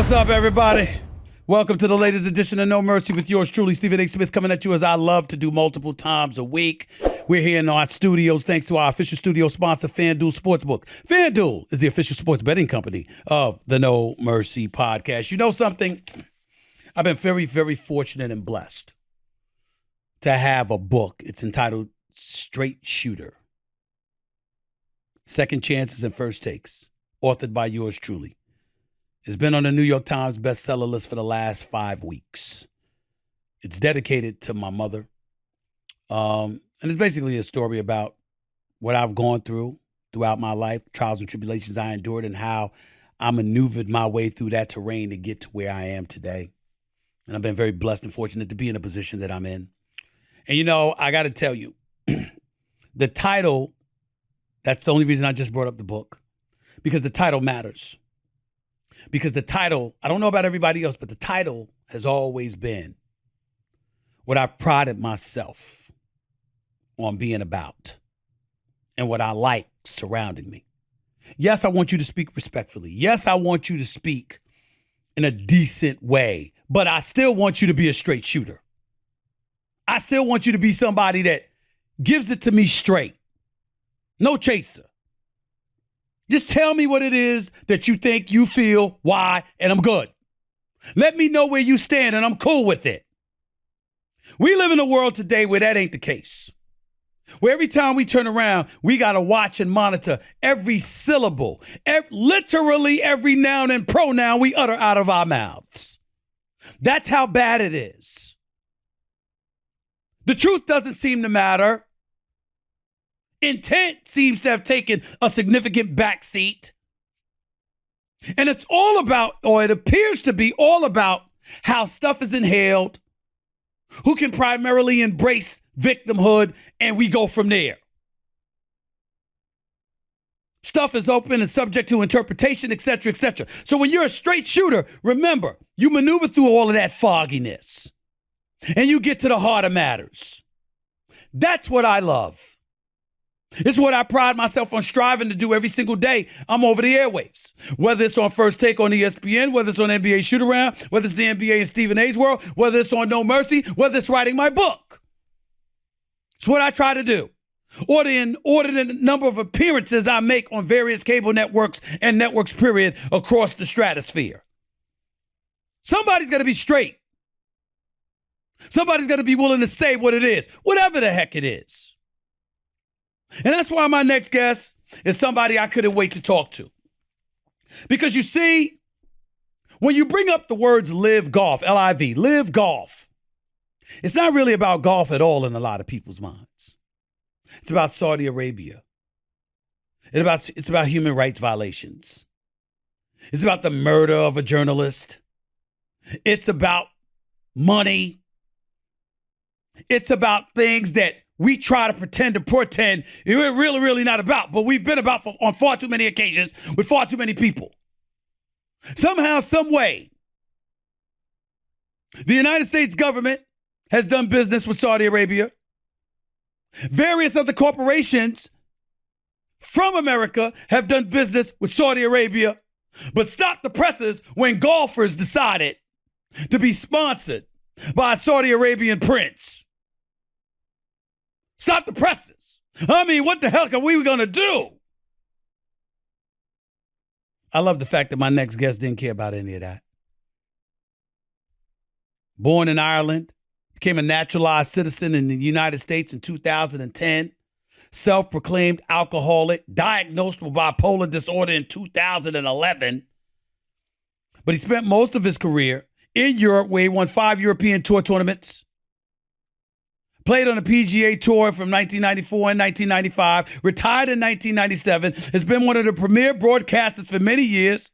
What's up, everybody? Welcome to the latest edition of No Mercy with yours truly, Stephen A. Smith, coming at you as I love to do multiple times a week. We're here in our studios thanks to our official studio sponsor, FanDuel Sportsbook. FanDuel is the official sports betting company of the No Mercy podcast. You know something? I've been very, very fortunate and blessed to have a book. It's entitled Straight Shooter: Second Chances and First Takes, authored by yours truly. It's been on the New York Times bestseller list for the last 5 weeks. It's dedicated to my mother. And it's basically a story about what I've gone through throughout my life, trials and tribulations I endured, and how I maneuvered my way through that terrain to get to where I am today. And I've been very blessed and fortunate to be in a position that I'm in. And, you know, I got to tell you, the title, that's the only reason I just brought up the book, because the title matters. Because the title, I don't know about everybody else, but the title has always been what I've prided myself on being about and what I like surrounding me. Yes, I want you to speak respectfully. Yes, I want you to speak in a decent way, but I still want you to be a straight shooter. I still want you to be somebody that gives it to me straight. No chaser. Just tell me what it is that you think, you feel, why, and I'm good. Let me know where you stand, and I'm cool with it. We live in a world today where that ain't the case. Where every time we turn around, we got to watch and monitor every syllable, literally every noun and pronoun we utter out of our mouths. That's how bad it is. The truth doesn't seem to matter. Intent seems to have taken a significant backseat. And it's all about, or it appears to be all about, how stuff is inhaled, who can primarily embrace victimhood, and we go from there. Stuff is open and subject to interpretation, et cetera, et cetera. So when you're a straight shooter, remember, you maneuver through all of that fogginess, and you get to the heart of matters. That's what I love. It's what I pride myself on striving to do every single day. I'm over the airwaves. Whether it's on First Take on ESPN, whether it's on NBA Shoot Around, whether it's the NBA and Stephen A's world, whether it's on No Mercy, whether it's writing my book. It's what I try to do. Or the inordinate number of appearances I make on various cable networks and networks, period, across the stratosphere. Somebody's got to be straight. Somebody's got to be willing to say what it is, whatever the heck it is. And that's why my next guest is somebody I couldn't wait to talk to. Because you see, when you bring up the words LIV Golf, LIV, LIV Golf, it's not really about golf at all in a lot of people's minds. It's about Saudi Arabia. It's about human rights violations. It's about the murder of a journalist. It's about money. It's about things that we try to pretend we're really, really not about, but we've been about on far too many occasions with far too many people. Somehow, some way, the United States government has done business with Saudi Arabia. Various other corporations from America have done business with Saudi Arabia, but stopped the presses when golfers decided to be sponsored by a Saudi Arabian prince. Stop the presses. I mean, what the hell are we going to do? I love the fact that my next guest didn't care about any of that. Born in Ireland, became a naturalized citizen in the United States in 2010, self-proclaimed alcoholic, diagnosed with bipolar disorder in 2011. But he spent most of his career in Europe, where he won 5 European Tour tournaments. Played on the PGA Tour from 1994 and 1995, retired in 1997, has been one of the premier broadcasters for many years.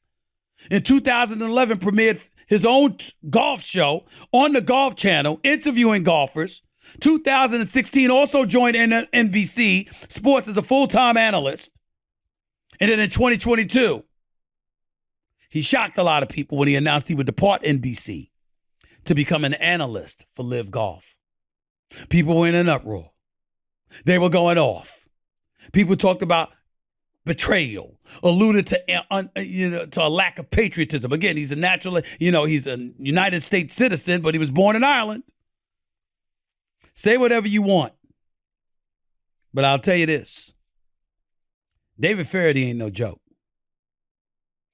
In 2011, premiered his own golf show on the Golf Channel, interviewing golfers. 2016, also joined NBC Sports as a full-time analyst. And then in 2022, he shocked a lot of people when he announced he would depart NBC to become an analyst for LIV Golf. People were in an uproar. They were going off. People talked about betrayal, alluded to to a lack of patriotism. Again, he's he's a United States citizen, but he was born in Ireland. Say whatever you want, but I'll tell you this: David Feherty ain't no joke.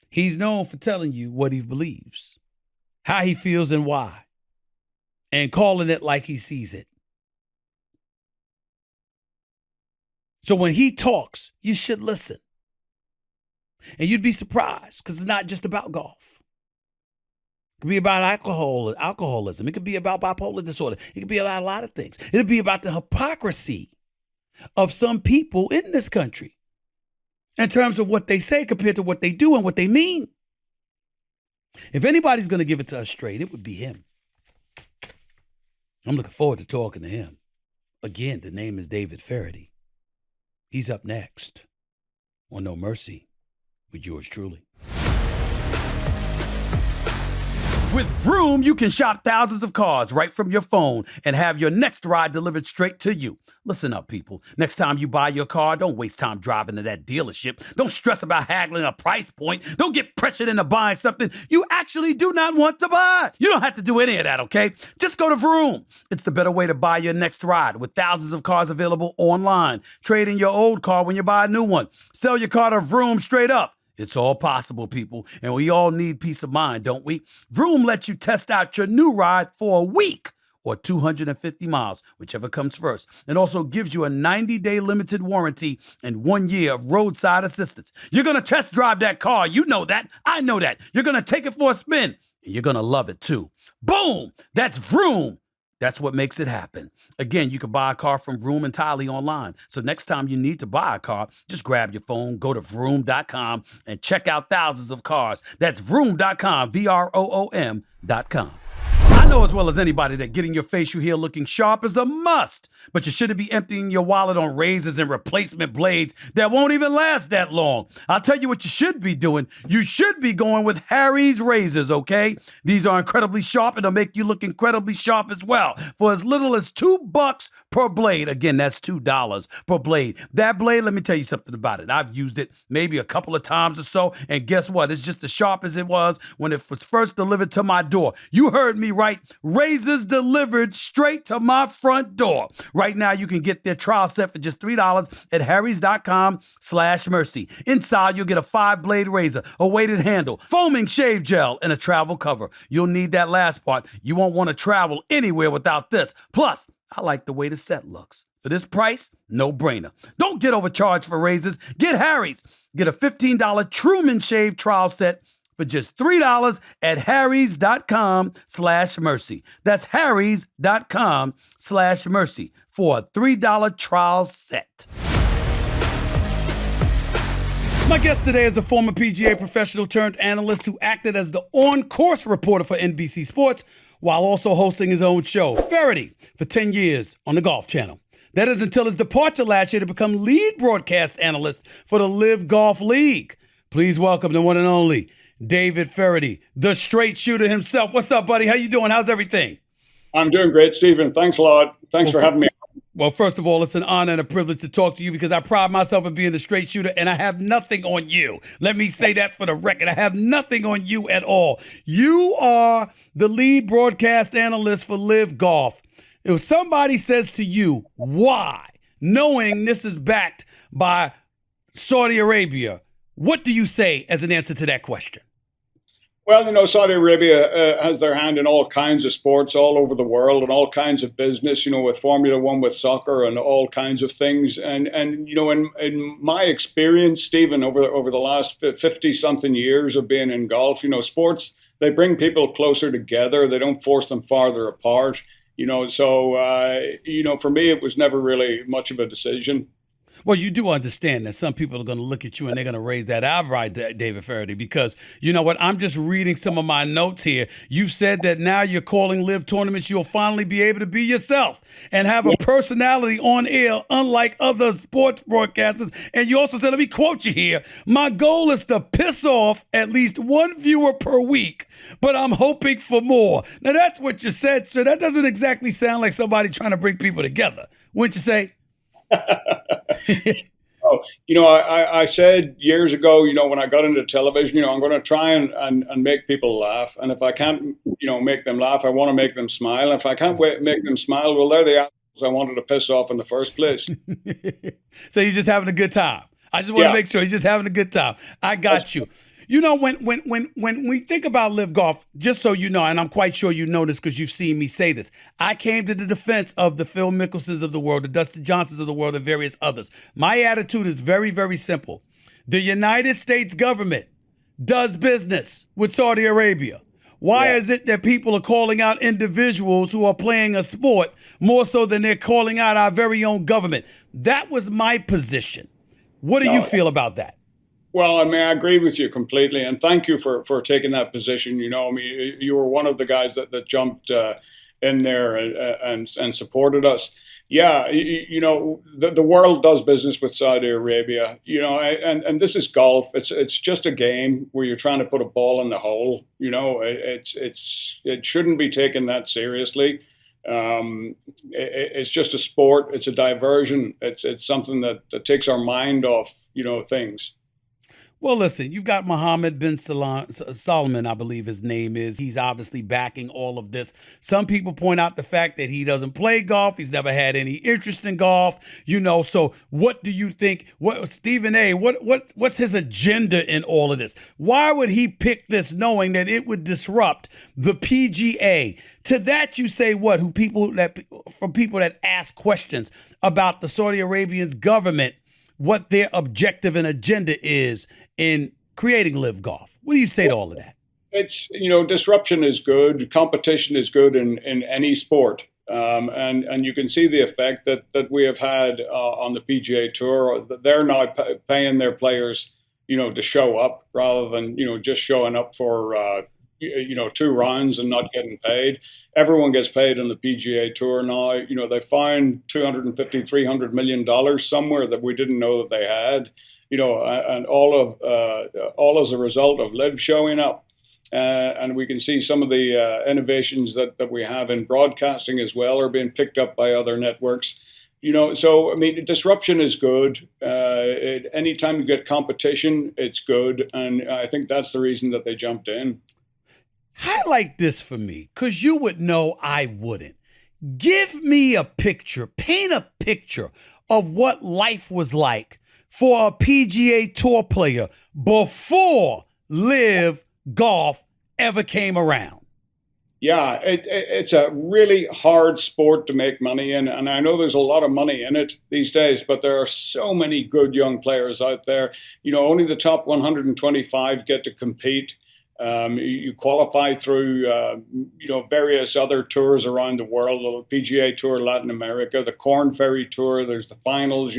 He's known for telling you what he believes, how he feels, and why, and calling it like he sees it. So when he talks, you should listen. And you'd be surprised, because it's not just about golf. It could be about alcoholism. It could be about bipolar disorder. It could be about a lot of things. It'll be about the hypocrisy of some people in this country in terms of what they say compared to what they do and what they mean. If anybody's going to give it to us straight, it would be him. I'm looking forward to talking to him. Again, the name is David Feherty. He's up next on No Mercy with yours truly. With Vroom, you can shop thousands of cars right from your phone and have your next ride delivered straight to you. Listen up, people. Next time you buy your car, don't waste time driving to that dealership. Don't stress about haggling a price point. Don't get pressured into buying something you actually do not want to buy. You don't have to do any of that, okay? Just go to Vroom. It's the better way to buy your next ride with thousands of cars available online. Trade in your old car when you buy a new one. Sell your car to Vroom straight up. It's all possible, people, and we all need peace of mind, don't we? Vroom lets you test out your new ride for a week or 250 miles, whichever comes first, and also gives you a 90-day limited warranty and 1 year of roadside assistance. You're going to test drive that car. You know that. I know that. You're going to take it for a spin, and you're going to love it, too. Boom! That's Vroom. That's what makes it happen. Again, you can buy a car from Vroom entirely online. So next time you need to buy a car, just grab your phone, go to vroom.com, and check out thousands of cars. That's vroom.com, VROOM.com. I know as well as anybody that getting your facial hair looking sharp is a must, but you shouldn't be emptying your wallet on razors and replacement blades that won't even last that long. I'll tell you what you should be doing. You should be going with Harry's razors, okay? These are incredibly sharp and they'll make you look incredibly sharp as well for as little as $2 per blade. Again, that's $2 per blade. That blade, let me tell you something about it. I've used it maybe a couple of times or so, and guess what? It's just as sharp as it was when it was first delivered to my door. You heard me right. Razors delivered straight to my front door. Right now, you can get their trial set for just $3 at harrys.com/mercy. Inside, you'll get a 5-blade razor, a weighted handle, foaming shave gel, and a travel cover. You'll need that last part. You won't want to travel anywhere without this. Plus, I like the way the set looks. For this price, no brainer. Don't get overcharged for razors. Get Harry's. Get a $15 Truman Shave trial set for just $3 at harrys.com/mercy. That's harrys.com/mercy for a $3 trial set. My guest today is a former PGA professional turned analyst who acted as the on-course reporter for NBC Sports while also hosting his own show, Feherty, for 10 years on the Golf Channel. That is until his departure last year to become lead broadcast analyst for the LIV Golf League. Please welcome the one and only David Feherty, the straight shooter himself. What's up, buddy? How you doing? How's everything? I'm doing great, Stephen. Thanks a lot. Thanks for having me. Well, first of all, it's an honor and a privilege to talk to you because I pride myself in being the straight shooter, and I have nothing on you. Let me say that for the record. I have nothing on you at all. You are the lead broadcast analyst for LIV Golf. If somebody says to you, why, knowing this is backed by Saudi Arabia, what do you say as an answer to that question? Well, you know, Saudi Arabia has their hand in all kinds of sports all over the world and all kinds of business, you know, with Formula One, with soccer and all kinds of things. And you know, in my experience, Stephen, over the last 50-something years of being in golf, you know, sports, they bring people closer together. They don't force them farther apart, you know. So, you know, for me, it was never really much of a decision. Well, you do understand that some people are going to look at you and they're going to raise that eyebrow, David Feherty, because you know what? I'm just reading some of my notes here. You've said that now you're calling LIV tournaments. You'll finally be able to be yourself and have a personality on air, unlike other sports broadcasters. And you also said, let me quote you here, my goal is to piss off at least one viewer per week, but I'm hoping for more. Now, that's what you said, sir. That doesn't exactly sound like somebody trying to bring people together, wouldn't you say? Oh, I said years ago, when I got into television, I'm going to try and make people laugh. And if I can't, make them laugh, I want to make them smile. If I can't make them smile, well, they're the assholes I wanted to piss off in the first place. So you're just having a good time. I just want to make sure you're just having a good time. I got you. When we think about LIV Golf, just so you know, and I'm quite sure you know this because you've seen me say this, I came to the defense of the Phil Mickelsons of the world, the Dustin Johnsons of the world, and various others. My attitude is very, very simple. The United States government does business with Saudi Arabia. Why is it that people are calling out individuals who are playing a sport more so than they're calling out our very own government? That was my position. What do you feel about that? Well, I agree with you completely, and thank you for taking that position. You were one of the guys that jumped in there and supported us. Yeah, the world does business with Saudi Arabia. And this is golf. It's just a game where you're trying to put a ball in the hole. It shouldn't be taken that seriously. It's just a sport. It's a diversion. It's something that takes our mind off things. Well, listen, you've got Mohammed bin Salman, I believe his name is. He's obviously backing all of this. Some people point out the fact that he doesn't play golf. He's never had any interest in golf, So what do you think? Stephen A., what's his agenda in all of this? Why would he pick this knowing that it would disrupt the PGA? To that you say what? From people that ask questions about the Saudi Arabian's government, what their objective and agenda is in creating LIV Golf. What do you say to all of that? It's, disruption is good. Competition is good in any sport. And you can see the effect that we have had on the PGA Tour. They're now paying their players, to show up rather than, just showing up for, 2 rounds and not getting paid. Everyone gets paid on the PGA Tour now. They found $250, $300 million somewhere that we didn't know that they had. And all as a result of LIV showing up. And we can see some of the innovations that we have in broadcasting as well are being picked up by other networks. So, disruption is good. Anytime you get competition, it's good. And I think that's the reason that they jumped in. Highlight this for me, because you would know I wouldn't. Give me a picture, paint a picture of what life was like for a PGA Tour player before LIV Golf ever came around. Yeah, it's a really hard sport to make money in, and I know there's a lot of money in it these days, but there are so many good young players out there. Only the top 125 get to compete. You qualify through, various other tours around the world, the PGA Tour, Latin America, the Corn Ferry Tour, there's the finals,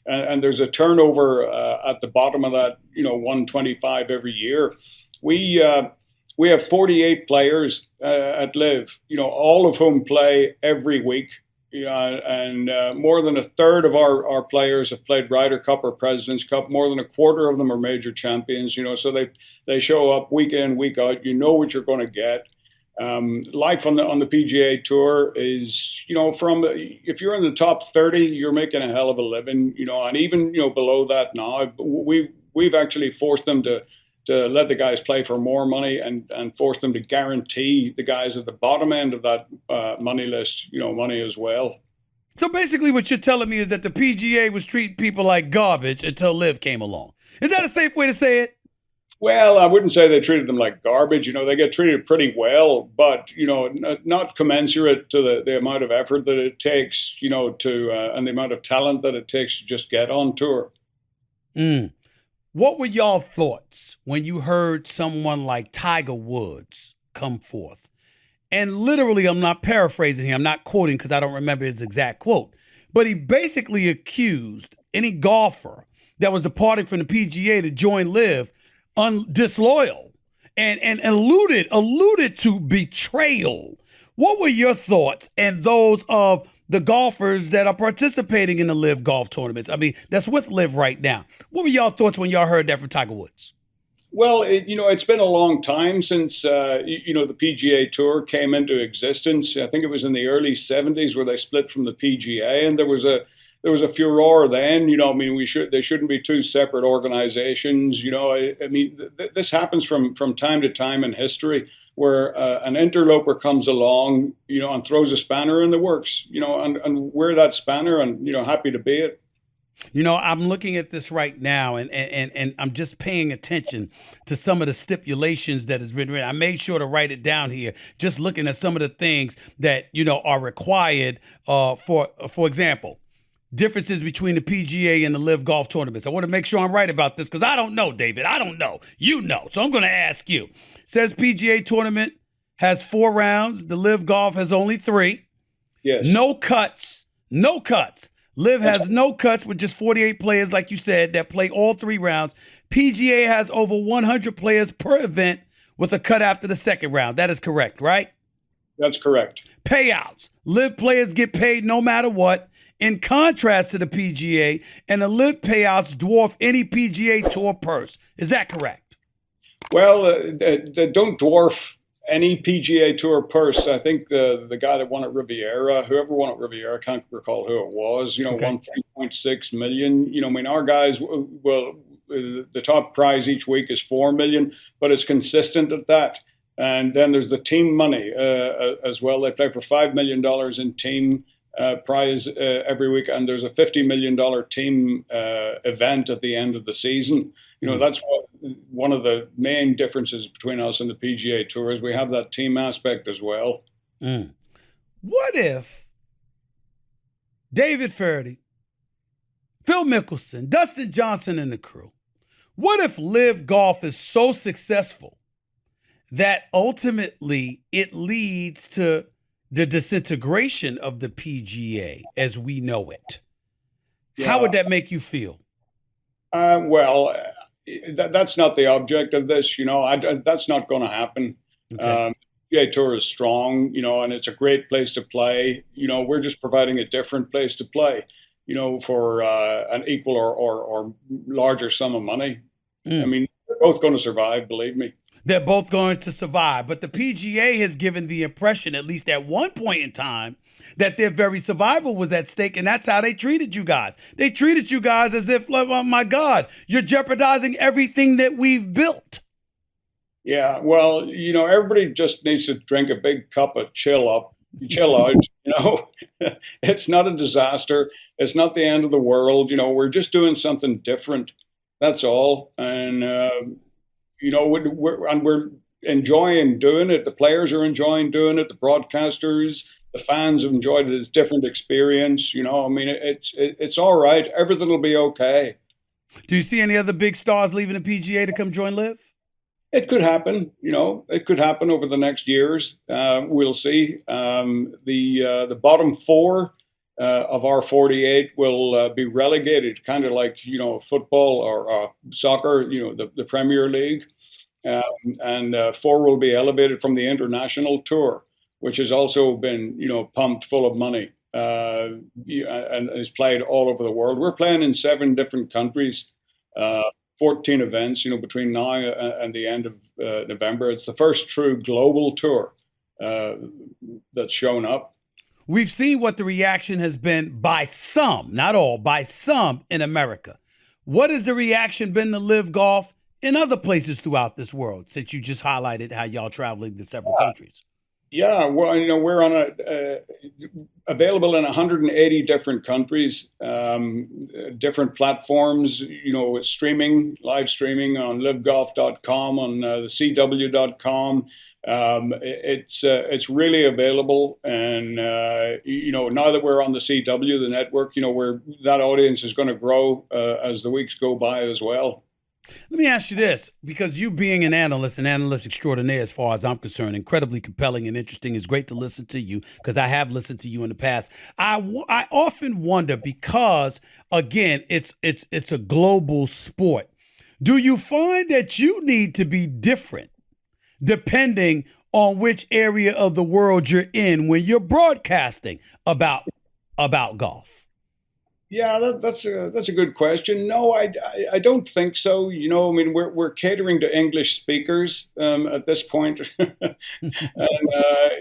and there's a turnover at the bottom of that, 125 every year. We have 48 players at LIV, all of whom play every week. And more than a third of our players have played Ryder Cup or President's Cup. More than a quarter of them are major champions, so they show up week in, week out. You know what you're going to get. Life on the PGA Tour is, if you're in the top 30, you're making a hell of a living, and even, below that now, we've actually forced them to let the guys play for more money and force them to guarantee the guys at the bottom end of that money list, money as well. So basically what you're telling me is that the PGA was treating people like garbage until LIV came along. Is that a safe way to say it? Well, I wouldn't say they treated them like garbage. They get treated pretty well, but, not commensurate to the amount of effort that it takes, and the amount of talent that it takes to just get on tour. What were y'all thoughts when you heard someone like Tiger Woods come forth? And literally, I'm not paraphrasing him, I'm not quoting because I don't remember his exact quote, but he basically accused any golfer that was departing from the PGA to join LIV disloyal and alluded to betrayal. What were your thoughts and those of the golfers that are participating in the LIV Golf tournaments? That's with LIV right now. What were y'all thoughts when y'all heard that from Tiger Woods? Well, it's been a long time since, the PGA Tour came into existence. I think it was in the early 70s where they split from the PGA, and there was a there was a furor then. You know, I mean, they shouldn't be two separate organizations. You know, I mean, this happens from time to time in history, where an interloper comes along, you know, and throws a spanner in the works. You know, and we're that spanner, and you know, happy to be it. You know, I'm looking at this right now, and I'm just paying attention to some of the stipulations that has been written. I made sure to write it down here, just looking at some of the things that, you know, are required for example, differences between the PGA and the LIV Golf tournaments. I want to make sure I'm right about this because I don't know, David. I don't know. You know. So I'm going to ask you. Says PGA tournament has 4 rounds. The LIV Golf has only 3. Yes. No cuts. No cuts. LIV has no cuts with just 48 players, like you said, that play all 3 rounds. PGA has over 100 players per event with a cut after the second round. That is correct, right? That's correct. Payouts. LIV players get paid no matter what. In contrast to the PGA, and the LIV payouts dwarf any PGA Tour purse. Is that correct? Well, they don't dwarf any PGA Tour purse. I think the guy that won at Riviera, whoever won at Riviera, I can't recall who it was, you know, won 3.6 million. You know, I mean, our guys, well, the top prize each week is 4 million, but it's consistent at that. And then there's the team money as well. They play for $5 million in team prize every week, and there's a $50 million team event at the end of the season. You know, that's one of the main differences between us and the PGA Tour is we have that team aspect as well. What if David Feherty, Phil Mickelson, Dustin Johnson, and the crew, what if LIV Golf is so successful that ultimately it leads to the disintegration of the PGA as we know it? Yeah. How would that make you feel? Well, that's not the object of this. You know, that's not going to happen. Okay. PGA Tour is strong, you know, and it's a great place to play. You know, we're just providing a different place to play, you know, for an equal or larger sum of money. I mean, they're both going to survive, believe me. They're both going to survive. But the PGA has given the impression, at least at one point in time, that their very survival was at stake, and that's how they treated you guys. They treated you guys as if, like, oh my God, you're jeopardizing everything that we've built. Yeah, well, you know, everybody just needs to drink a big cup of chill out. You know, it's not a disaster. It's not the end of the world. You know, we're just doing something different. That's all. And, you know, we're enjoying doing it. The players are enjoying doing it. The broadcasters, the fans have enjoyed it. It's a different experience. You know, I mean, it's all right. Everything will be okay. Do you see any other big stars leaving the PGA to come join LIV? It could happen. You know, it could happen over the next years. We'll see. The bottom 4 of our 48 will be relegated, kind of like, you know, football or soccer, you know, the Premier League. And 4 will be elevated from the international tour, which has also been, you know, pumped full of money and is played all over the world. We're playing in 7 different countries, 14 events, you know, between now and the end of November. It's the first true global tour that's shown up. We've seen what the reaction has been by some, not all, by some in America. What has the reaction been to LIV Golf in other places throughout this world, since you just highlighted how y'all traveling to several countries? Yeah, well, you know, we're on available in 180 different countries, different platforms, you know, streaming, live streaming on livegolf.com, on the CW.com. It's really available. And, you know, now that we're on the CW, the network, you know, that audience is going to grow as the weeks go by as well. Let me ask you this, because you being an analyst extraordinaire as far as I'm concerned, incredibly compelling and interesting. It's great to listen to you because I have listened to you in the past. I often wonder because, again, it's a global sport. Do you find that you need to be different depending on which area of the world you're in when you're broadcasting about golf? Yeah, that's a good question. No, I don't think so. You know, I mean, we're catering to English speakers at this point, and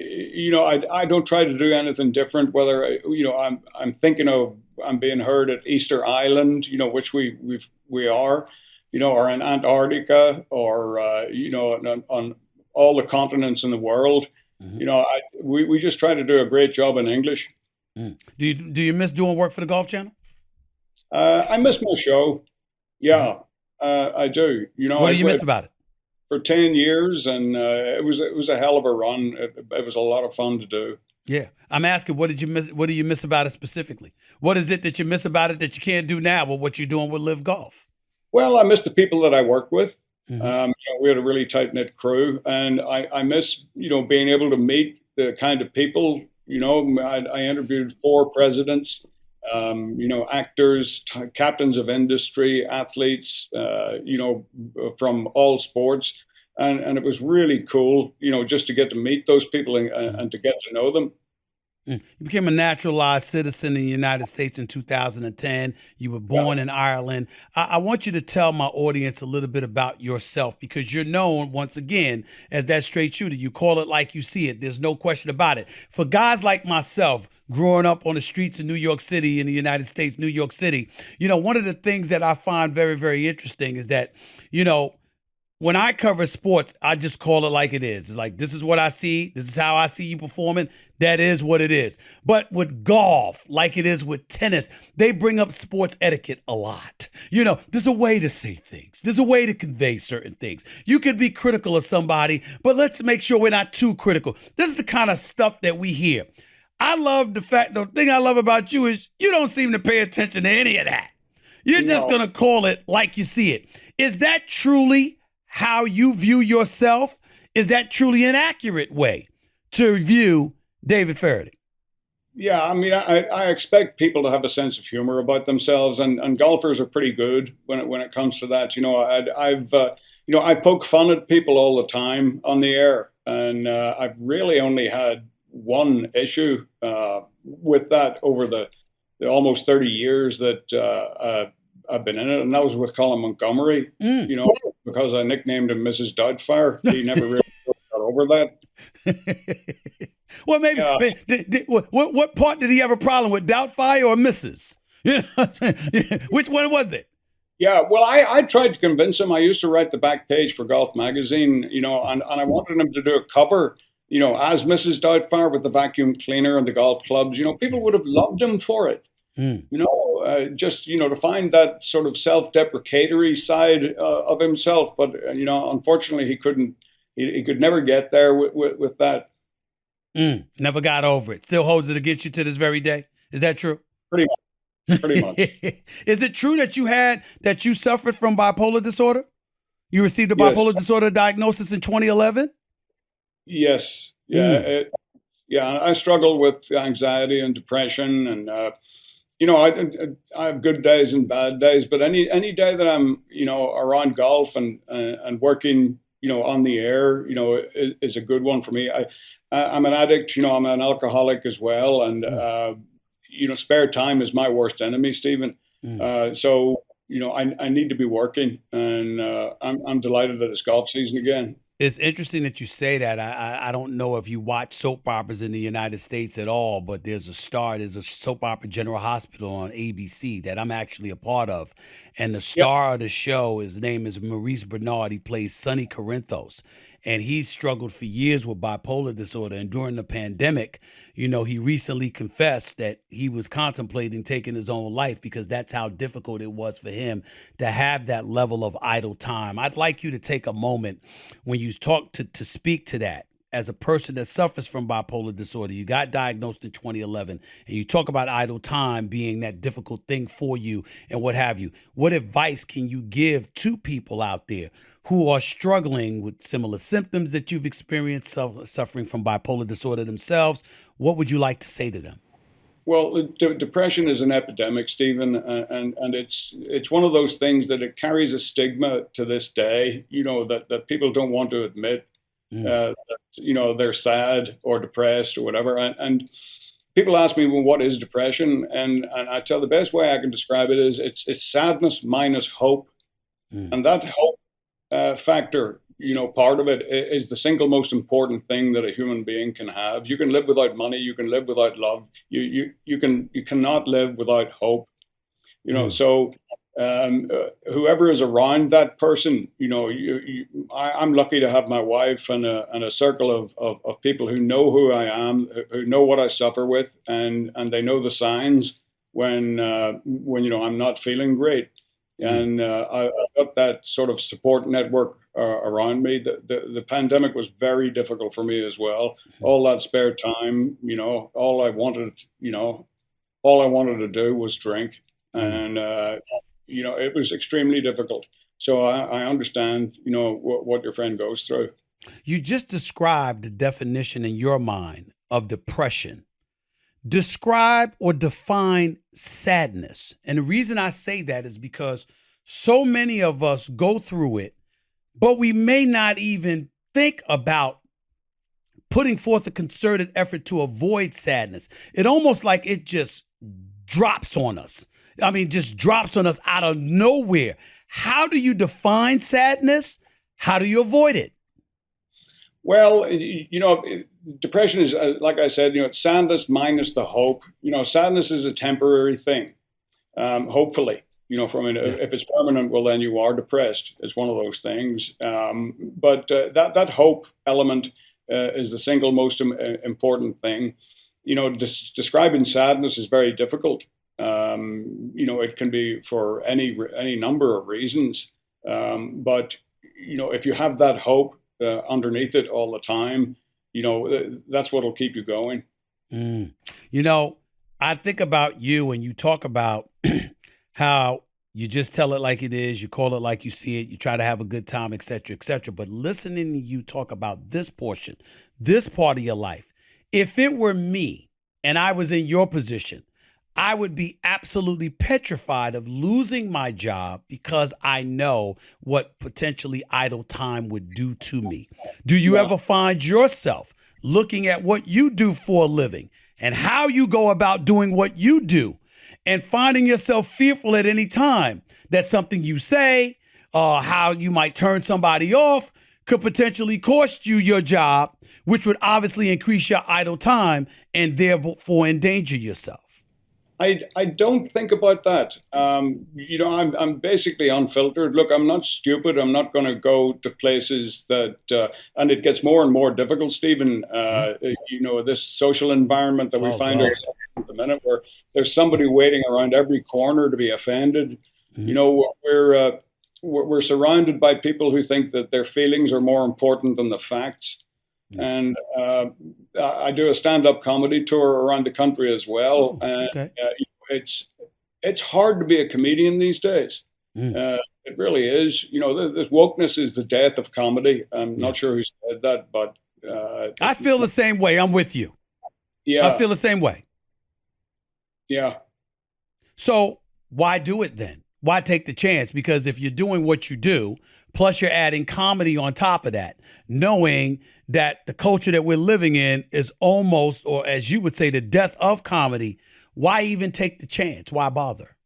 you know, I don't try to do anything different. Whether you know, I'm thinking of I'm being heard at Easter Island, you know, which we are, you know, or in Antarctica, or you know, on all the continents in the world. Mhm. You know, we just try to do a great job in English. Do you miss doing work for the Golf Channel? I miss my show. Mhm. Yeah, I do. You know, What do you miss about it? for 10 years, and it was a hell of a run. It was a lot of fun to do. Yeah, I'm asking, what did you miss? What do you miss about it specifically? What is it that you miss about it that you can't do now with what you're doing with Live Golf? Well, I miss the people that I work with. Hmm. You know, we had a really tight knit crew, and I miss you know being able to meet the kind of people. You know, I interviewed four presidents. You know, actors, captains of industry, athletes. You know, from all sports, and it was really cool. You know, just to get to meet those people and to get to know them. You became a naturalized citizen in the United States in 2010. You were Yeah. born in Ireland. I want you to tell my audience a little bit about yourself because you're known, once again, as that straight shooter. You call it like you see it. There's no question about it. For guys like myself, growing up on the streets of New York City in the United States, New York City, you know, one of the things that I find very, very interesting is that, you know, when I cover sports, I just call it like it is. It's like, this is what I see. This is how I see you performing. That is what it is. But with golf, like it is with tennis, they bring up sports etiquette a lot. You know, there's a way to say things. There's a way to convey certain things. You could be critical of somebody, but let's make sure we're not too critical. This is the kind of stuff that we hear. The thing I love about you is you don't seem to pay attention to any of that. You're just No. going to call it like you see it. Is that truly how you view yourself? Is that truly an accurate way to view David Feherty? Yeah, I mean, I expect people to have a sense of humor about themselves, and golfers are pretty good when it comes to that. You know, I've you know I poke fun at people all the time on the air, and I've really only had one issue with that over the almost 30 years that I've been in it, and that was with Colin Montgomery. Mm. You know, because I nicknamed him Mrs. Doubtfire. He never really got over that. Well, maybe, Yeah. what part did he have a problem with, Doubtfire or Mrs.? You know, which one was it? Yeah, well, I tried to convince him. I used to write the back page for Golf Magazine, you know, and I wanted him to do a cover, you know, as Mrs. Doubtfire with the vacuum cleaner and the golf clubs. You know, people would have loved him for it. Mm. You know, just you know, to find that sort of self-deprecatory side of himself. But you know, unfortunately, he couldn't. He could never get there with that. Never got over it. Still holds it against you to this very day. Is that true? Pretty much. Pretty much. Is it true that you suffered from bipolar disorder? You received a Yes. bipolar disorder diagnosis in 2011? Yes. Yeah. Mm. Yeah. I struggle with anxiety and depression, and you know, I have good days and bad days, but any day that I'm, you know, around golf and working, you know, on the air, you know, is a good one for me. I'm an addict, you know, I'm an alcoholic as well, and Mm. you know, spare time is my worst enemy, Stephen. Mm. So you know, I need to be working, and I'm delighted that it's golf season again. It's interesting that you say that. I don't know if you watch soap operas in the United States at all, but there's a soap opera, General Hospital, on ABC that I'm actually a part of. And the Yep. star of the show, his name is Maurice Bernard. He plays Sonny Corinthos. And he struggled for years with bipolar disorder. And during the pandemic, you know, he recently confessed that he was contemplating taking his own life because that's how difficult it was for him to have that level of idle time. I'd like you to take a moment when you talk to speak to that as a person that suffers from bipolar disorder. You got diagnosed in 2011, and you talk about idle time being that difficult thing for you and what have you. What advice can you give to people out there who are struggling with similar symptoms that you've experienced, suffering from bipolar disorder themselves? What would you like to say to them? Well, depression is an epidemic, Stephen, and it's one of those things that it carries a stigma to this day. You know that people don't want to admit Mm. that you know they're sad or depressed or whatever, and people ask me, well, what is depression? And I tell the best way I can describe it is it's sadness minus hope. And that hope factor, part of it is the single most important thing that a human being can have. You can live without money. You can live without love. You cannot live without hope. So whoever is around that person, I'm lucky to have my wife and a circle of people who know who I am, who know what I suffer with, and they know the signs when I'm not feeling great. And I've got that sort of support network around me. The pandemic was very difficult for me as well. All that spare time, all I wanted to do was drink, and it was extremely difficult. So I understand, what your friend goes through. You just described the definition in your mind of depression. Describe or define sadness. And the reason I say that is because so many of us go through it, but we may not even think about putting forth a concerted effort to avoid sadness. It almost like it just drops on us. Just drops on us out of nowhere. How do you define sadness? How do you avoid it? Well, depression is, like I said, it's sadness minus the hope. Sadness is a temporary thing. Hopefully, if it's permanent, well, then you are depressed. It's one of those things. But that hope element is the single most important thing. Describing sadness is very difficult. It can be for any number of reasons. But if you have that hope underneath it all the time, that's what'll keep you going. I think about you and you talk about how you just tell it like it is, you call it like you see it, you try to have a good time, et cetera, et cetera. But listening to you talk about this portion, this part of your life, if it were me and I was in your position, I would be absolutely petrified of losing my job because I know what potentially idle time would do to me. Do you ever find yourself looking at what you do for a living and how you go about doing what you do and finding yourself fearful at any time that something you say, how you might turn somebody off could potentially cost you your job, which would obviously increase your idle time and therefore endanger yourself? I don't think about that. I'm basically unfiltered. Look, I'm not stupid. I'm not going to go to places that, and it gets more and more difficult, Stephen. This social environment that we find ourselves at the minute, where there's somebody waiting around every corner to be offended. We're surrounded by people who think that their feelings are more important than the facts. Yes. And I do a stand-up comedy tour around the country as well. It's hard to be a comedian these days. It really is. This wokeness is the death of comedy. I'm not sure who said that, but I feel the same way. I'm with you. Yeah, I feel the same way. Yeah. So why do it then? Why take the chance? Because if you're doing what you do, plus you're adding comedy on top of that, knowing that the culture that we're living in is almost, or as you would say, the death of comedy, why even take the chance? Why bother?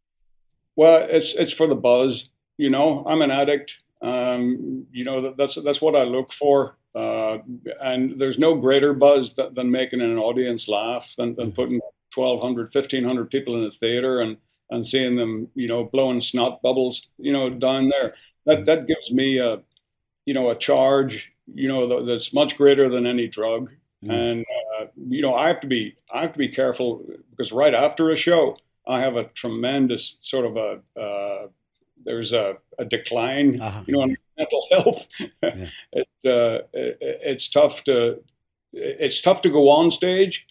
Well, it's for the buzz. I'm an addict. That's what I look for. And there's no greater buzz than making an audience laugh, than putting 1,200, 1,500 people in a theater and seeing them, blowing snot bubbles, down there. That gives me a charge, that's much greater than any drug. And I have to be careful, because right after a show, I have a tremendous sort of there's a decline, in mental health. It's tough to go on stage,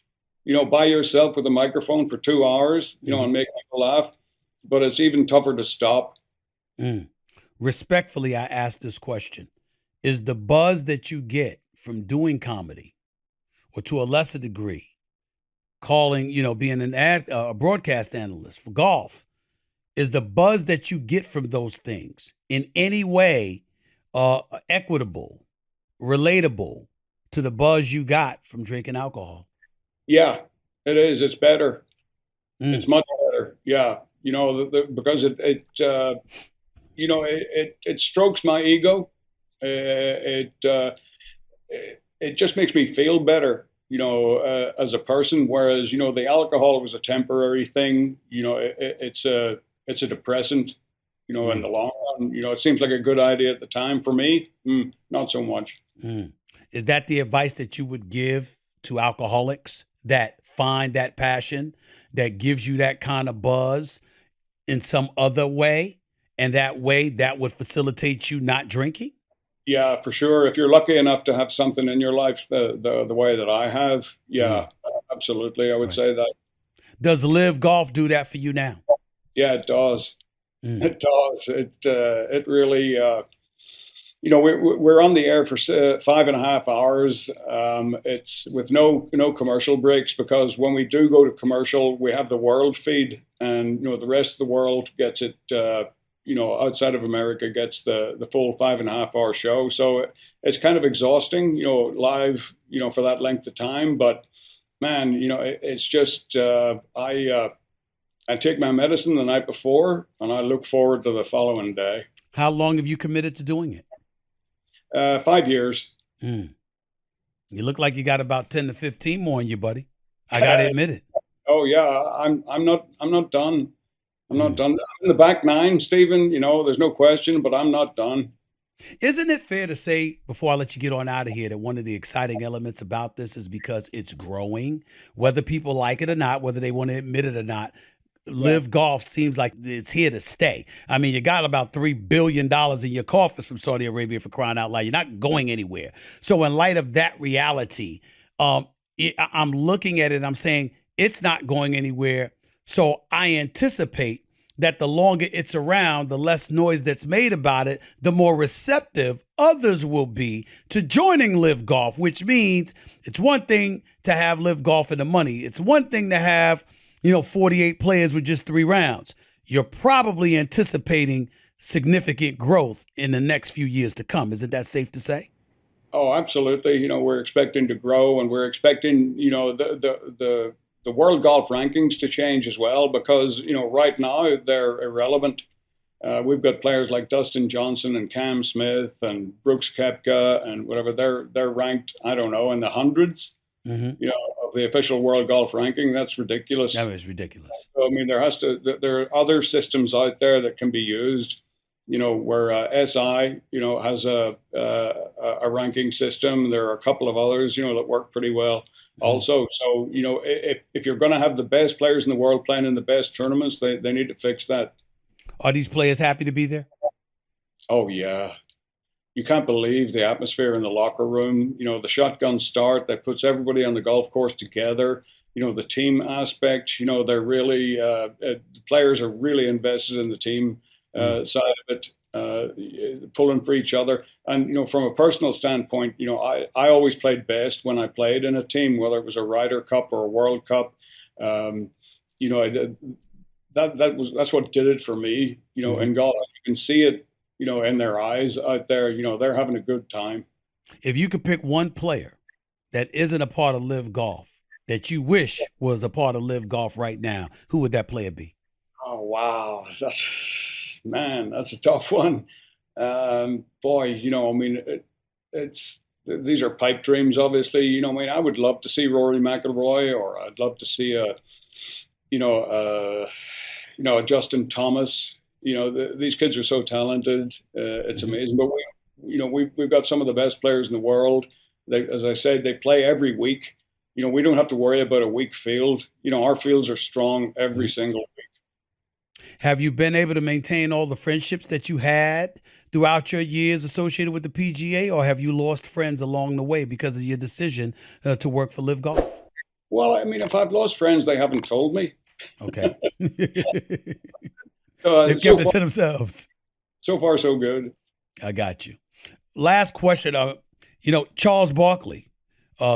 by yourself with a microphone for 2 hours, and make people laugh. But it's even tougher to stop. Respectfully, I ask this question. Is the buzz that you get from doing comedy, or to a lesser degree, calling, being a broadcast analyst for golf, is the buzz that you get from those things in any way equitable, relatable to the buzz you got from drinking alcohol? Yeah, It is. It's better. Mm. It's much better. Yeah. Because it strokes my ego. It just makes me feel better, as a person. Whereas, the alcohol was a temporary thing. It's a depressant, in Mm. the long run. It seems like a good idea at the time. For me, not so much. Mm. Is that the advice that you would give to alcoholics that find that passion that gives you that kind of buzz in some other way? And that way that would facilitate you not drinking? Yeah, for sure. If you're lucky enough to have something in your life the way that I have, Mm. yeah, absolutely, I would Right. say that. Does Live Golf do that for you now? Yeah, it does. Mm. It does. It really. We're on the air for 5.5 hours. It's with no commercial breaks, because when we do go to commercial, we have the world feed, and the rest of the world gets it. Outside of America, gets the full 5.5 hour show. So it's kind of exhausting, live, for that length of time. But man, it's just I take my medicine the night before, and I look forward to the following day. How long have you committed to doing it? 5 years. Mm. You look like you got about 10 to 15 more in you, buddy. I got to admit it. Oh yeah, I'm not done. I'm not Mm. done. I'm in the back nine, Stephen. There's no question, but I'm not done. Isn't it fair to say, before I let you get on out of here, that one of the exciting elements about this is because it's growing, whether people like it or not, whether they want to admit it or not? Yeah. Live Golf seems like it's here to stay. I mean, you got about $3 billion in your coffers from Saudi Arabia, for crying out loud. You're not going anywhere. So, in light of that reality, I'm looking at it and I'm saying it's not going anywhere. So, I anticipate that the longer it's around, the less noise that's made about it, the more receptive others will be to joining Live Golf, which means it's one thing to have Live Golf and the money. It's one thing to have 48 players with just 3 rounds. You're probably anticipating significant growth in the next few years to come. Isn't that safe to say? Oh, absolutely. We're expecting to grow, and we're expecting, the world golf rankings to change as well, because, right now they're irrelevant. We've got players like Dustin Johnson and Cam Smith and Brooks Koepka and whatever. They're ranked, I don't know, in the hundreds, Mm-hmm. of the official world golf ranking. That's ridiculous. That is ridiculous. So, I mean, there are other systems out there that can be used, where SI, has a ranking system. There are a couple of others, that work pretty well Mm-hmm. also. So, if you're going to have the best players in the world playing in the best tournaments, they need to fix that. Are these players happy to be there? Oh, yeah. You can't believe the atmosphere in the locker room. The shotgun start that puts everybody on the golf course together. The team aspect. They're really the players are really invested in the team Mm. side of it, pulling for each other. And from a personal standpoint, I always played best when I played in a team, whether it was a Ryder Cup or a World Cup. Um, I did, that's what did it for me. Mm-hmm. In golf, you can see it, in their eyes out there. They're having a good time. If you could pick one player that isn't a part of Live Golf that you wish was a part of Live Golf right now, who would that player be? Oh wow, that's a tough one. Boy, I mean, it's these are pipe dreams, obviously. I mean, I would love to see Rory McIlroy, or I'd love to see you know, uh, a Justin Thomas. These kids are so talented. It's Mm-hmm. amazing. But we've got some of the best players in the world. As I said, they play every week. We don't have to worry about a weak field. Our fields are strong every single week. Have you been able to maintain all the friendships that you had throughout your years associated with the PGA, or have you lost friends along the way because of your decision to work for Live Golf? Well, I mean, if I've lost friends, they haven't told me. Okay. Uh, They've so kept it far, to themselves. so far, so good. I got you. Last question. Charles Barkley,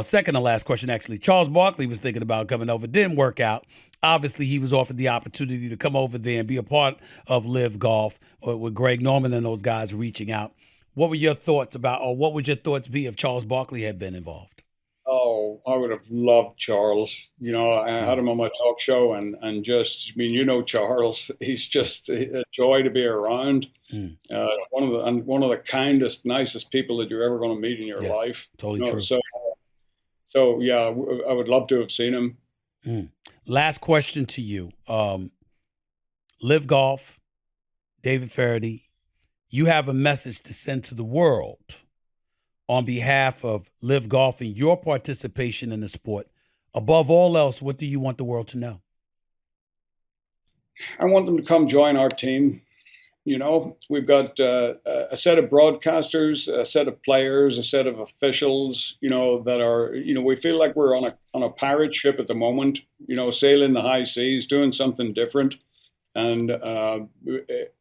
second to last question, actually. Charles Barkley was thinking about coming over, didn't work out. Obviously, he was offered the opportunity to come over there and be a part of Live Golf with Greg Norman and those guys reaching out. What were your thoughts about, or what would your thoughts be if Charles Barkley had been involved? Oh, I would have loved Charles. You know, I had him on my talk show, and just, I mean, you know, Charles, he's just a joy to be around. One of the kindest, nicest people that you're ever going to meet in your Yes, life. totally You know, true. so yeah, I would love to have seen him. Last question to you. LIV Golf, David Feherty, you have a message to send to the world on behalf of LIV Golf and your participation in the sport. Above all else, what do you want the world to know? I want them to come join our team. You know, we've got a set of broadcasters, a set of players, a set of officials, you know, that are, you know, we feel like we're on a pirate ship at the moment, you know, sailing the high seas, doing something different. And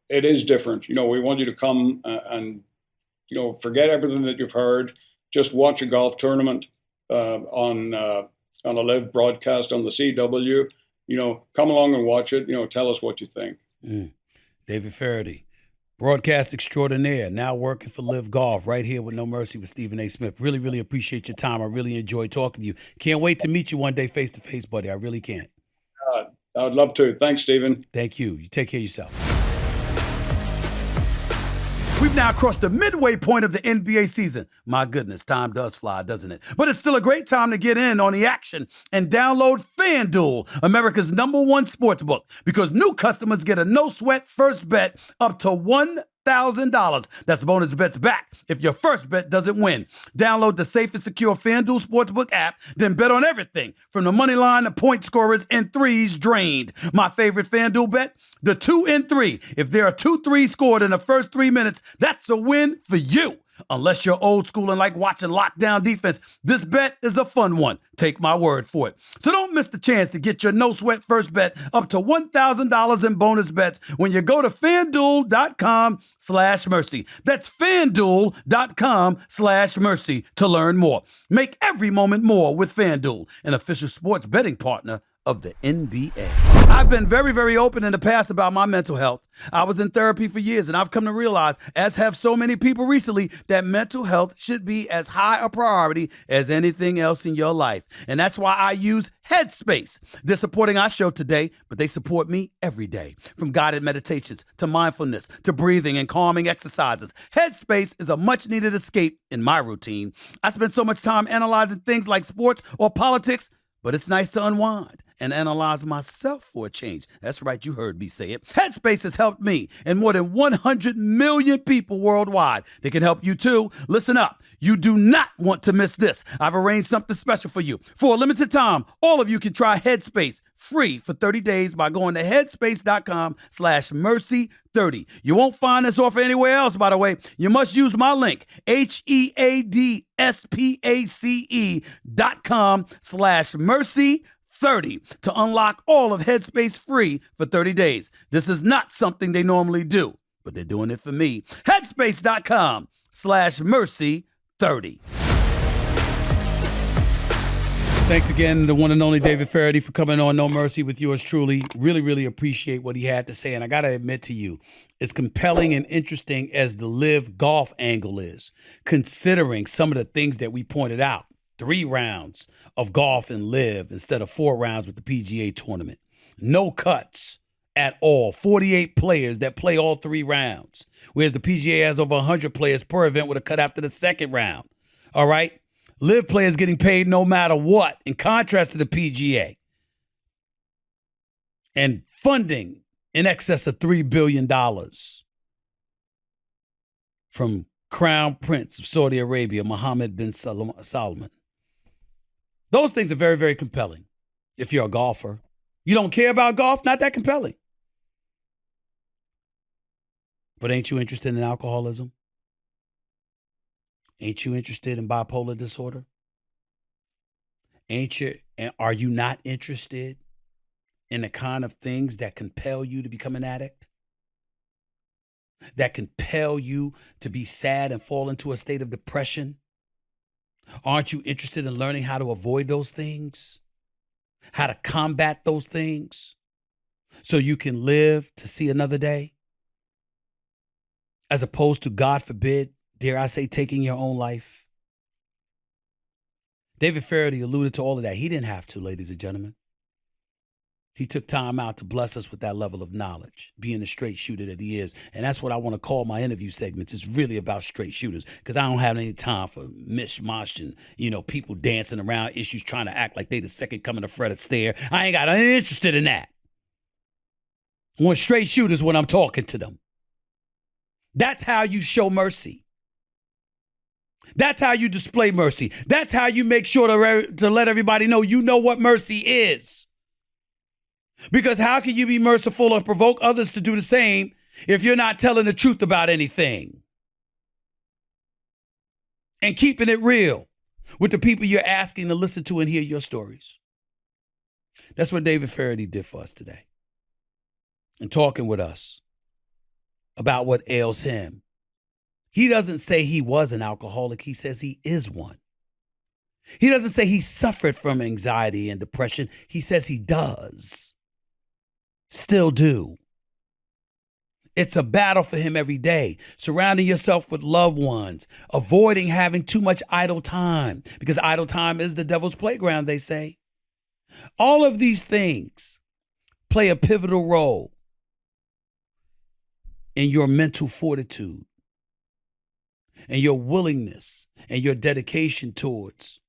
it is different. You know, we want you to come and, you know, forget everything that you've heard. Just watch a golf tournament on a LIV broadcast on the CW. You know, come along and watch it. You know, tell us what you think. David Feherty, broadcast extraordinaire, now working for LIV Golf, right here with No Mercy with Stephen A. Smith. Really, really appreciate your time. I really enjoyed talking to you. Can't wait to meet you one day face to face, buddy. I really can't. I would love to. Thanks, Stephen. Thank you. You take care of yourself. We've now crossed the midway point of the NBA season. My goodness, time does fly, doesn't it? But it's still a great time to get in on the action and download FanDuel, America's #1 sportsbook, because new customers get a no-sweat first bet up to $1,000. That's bonus bets back if your first bet doesn't win. Download the safe and secure FanDuel Sportsbook app, then bet on everything from the money line to point scorers and threes drained. My favorite FanDuel bet, the 2 and 3. If there are 2 threes scored in the first 3 minutes, that's a win for you. Unless you're old school and like watching lockdown defense, this bet is a fun one. Take my word for it. So don't miss the chance to get your no-sweat first bet up to $1,000 in bonus bets when you go to FanDuel.com/mercy. That's FanDuel.com/mercy to learn more. Make every moment more with FanDuel, an official sports betting partner of the NBA. I've been very, very open in the past about my mental health. I was in therapy for years, and I've come to realize, as have so many people recently, that mental health should be as high a priority as anything else in your life. And that's why I use Headspace. They're supporting our show today, but they support me every day. From guided meditations to mindfulness to breathing and calming exercises, Headspace is a much-needed escape in my routine. I spend so much time analyzing things like sports or politics, but it's nice to unwind and analyze myself for a change. That's right, you heard me say it. Headspace has helped me and more than 100 million people worldwide. They can help you too. Listen up. You do not want to miss this. I've arranged something special for you. For a limited time, all of you can try Headspace free for 30 days by going to headspace.com/mercy30. You won't find this offer anywhere else, by the way. You must use my link, HEADSPACE.com/mercy30 to unlock all of Headspace free for 30 days. This is not something they normally do, but they're doing it for me. Headspace.com/mercy30. Thanks again, the one and only David Feherty, for coming on No Mercy with yours truly. Really, really appreciate what he had to say. And I got to admit to you, as compelling and interesting as the LIV Golf angle is, considering some of the things that we pointed out, 3 rounds of golf in LIV instead of 4 rounds with the PGA tournament. No cuts at all. 48 players that play all 3 rounds, whereas the PGA has over 100 players per event with a cut after the second round. All right? LIV players getting paid no matter what, in contrast to the PGA. And funding in excess of $3 billion from Crown Prince of Saudi Arabia, Mohammed bin Salman. Those things are very, very compelling if you're a golfer. You don't care about golf? Not that compelling. But ain't you interested in alcoholism? Ain't you interested in bipolar disorder? Are you not interested in the kind of things that compel you to become an addict? That compel you to be sad and fall into a state of depression? Aren't you interested in learning how to avoid those things? How to combat those things so you can live to see another day? As opposed to, God forbid, dare I say, taking your own life? David Feherty alluded to all of that. He didn't have to, ladies and gentlemen. He took time out to bless us with that level of knowledge, being the straight shooter that he is. And that's what I want to call my interview segments. It's really about straight shooters, because I don't have any time for mishmash and, people dancing around issues trying to act like they the second coming of Fred Astaire. I ain't got any interest in that. I want straight shooters when I'm talking to them. That's how you show mercy. That's how you display mercy. That's how you make sure to let everybody know you know what mercy is. Because how can you be merciful or provoke others to do the same if you're not telling the truth about anything? And keeping it real with the people you're asking to listen to and hear your stories. That's what David Feherty did for us today. And talking with us about what ails him. He doesn't say he was an alcoholic. He says he is one. He doesn't say he suffered from anxiety and depression. He says he does. Still do. It's a battle for him every day. Surrounding yourself with loved ones. Avoiding having too much idle time. Because idle time is the devil's playground, they say. All of these things play a pivotal role in your mental fortitude and your willingness and your dedication towards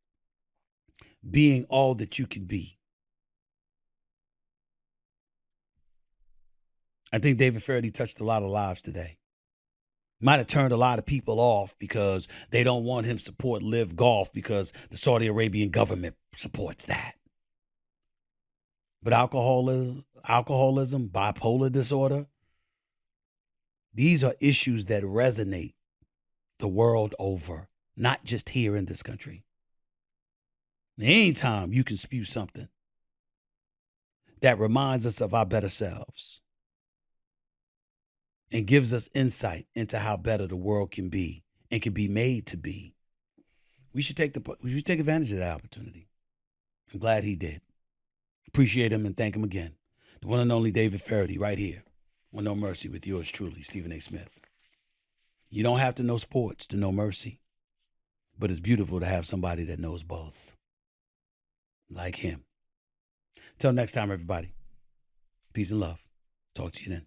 being all that you can be. I think David Feherty touched a lot of lives today. Might have turned a lot of people off because they don't want him to support LIV Golf because the Saudi Arabian government supports that. But alcoholism, bipolar disorder, these are issues that resonate the world over, not just here in this country. Anytime you can spew something that reminds us of our better selves and gives us insight into how better the world can be and can be made to be, we should take advantage of that opportunity. I'm glad he did. Appreciate him and thank him again. The one and only David Feherty right here on No Mercy with yours truly, Stephen A. Smith. You don't have to know sports to know mercy, but it's beautiful to have somebody that knows both, like him. Till next time, everybody. Peace and love. Talk to you then.